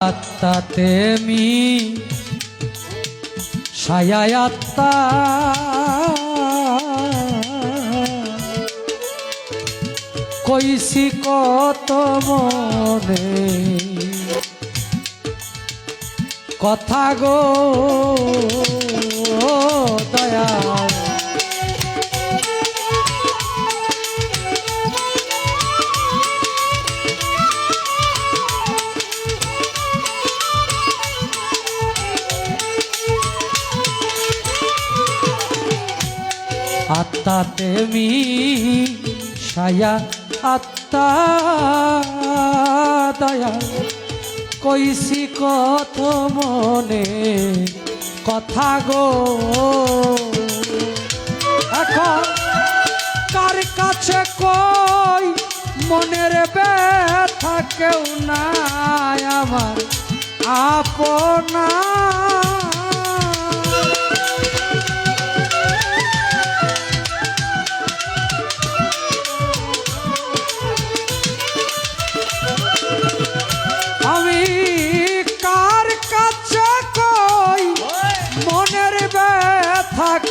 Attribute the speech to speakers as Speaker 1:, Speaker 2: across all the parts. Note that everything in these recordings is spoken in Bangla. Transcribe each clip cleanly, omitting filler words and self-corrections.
Speaker 1: আত্মাতে মি ছায়ায় আত্মা কইছি কত মনে কথা গো দয়া আত্মাতে মি ছায়া আত্মা দয়া কইছি কত মনে কথা গো এখন কার কাছে কই মনের ব্যথা কেউ নাই আমার আপনা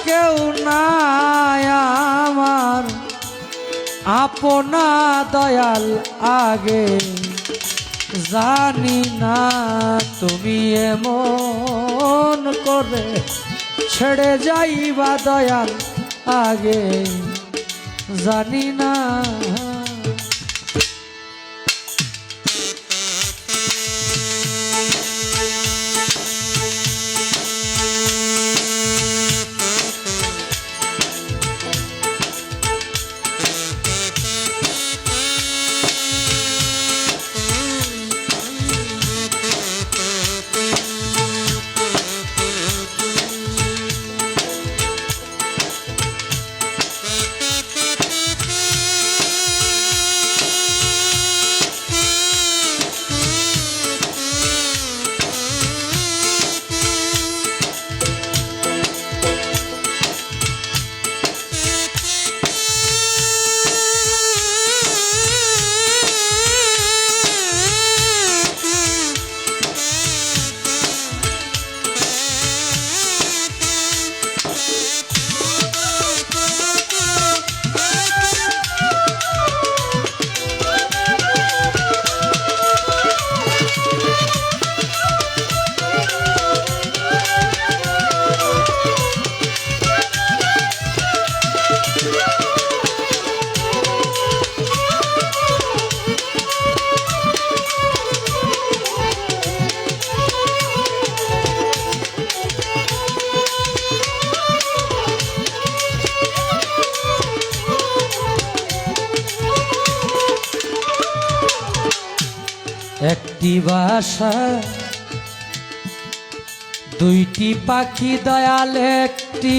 Speaker 1: কেউ নাই আমার আপনা দয়াল আগে জানি না তুমি এমন করে ছেড়ে যাইবা দয়াল আগে জানি না একটি বাসা দুইটি পাখি দয়াল একটি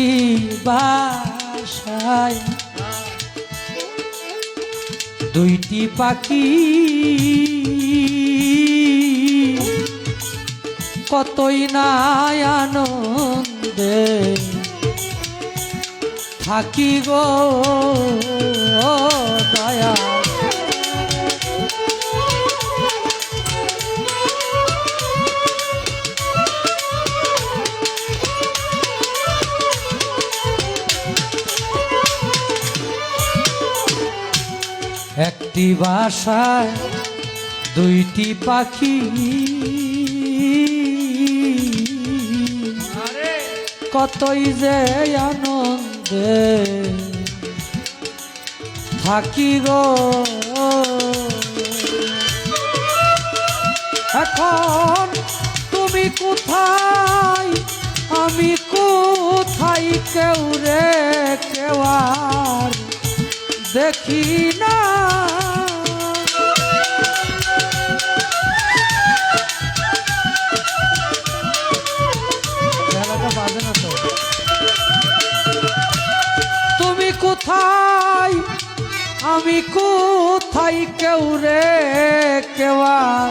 Speaker 1: বাসায় দুইটি পাখি কতই না আনন্দে থাকি গো দয়া একটি বাসায় দুইটি পাখি কতই যে আনন্দে থাকি গো এখন তুমি কোথায় আমি কোথায় কেউ রে কেউ আর দেখি না তুমি কোথায় আমি কোথায় কেউ রে কেউ আর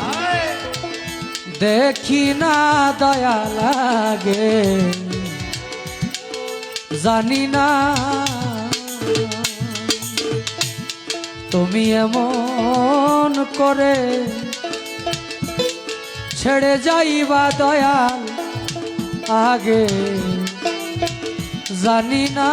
Speaker 1: দেখি না দয়া লাগে জানি না তুমি এমন করে ছেড়ে যাইবা দয়াল আগে জানি না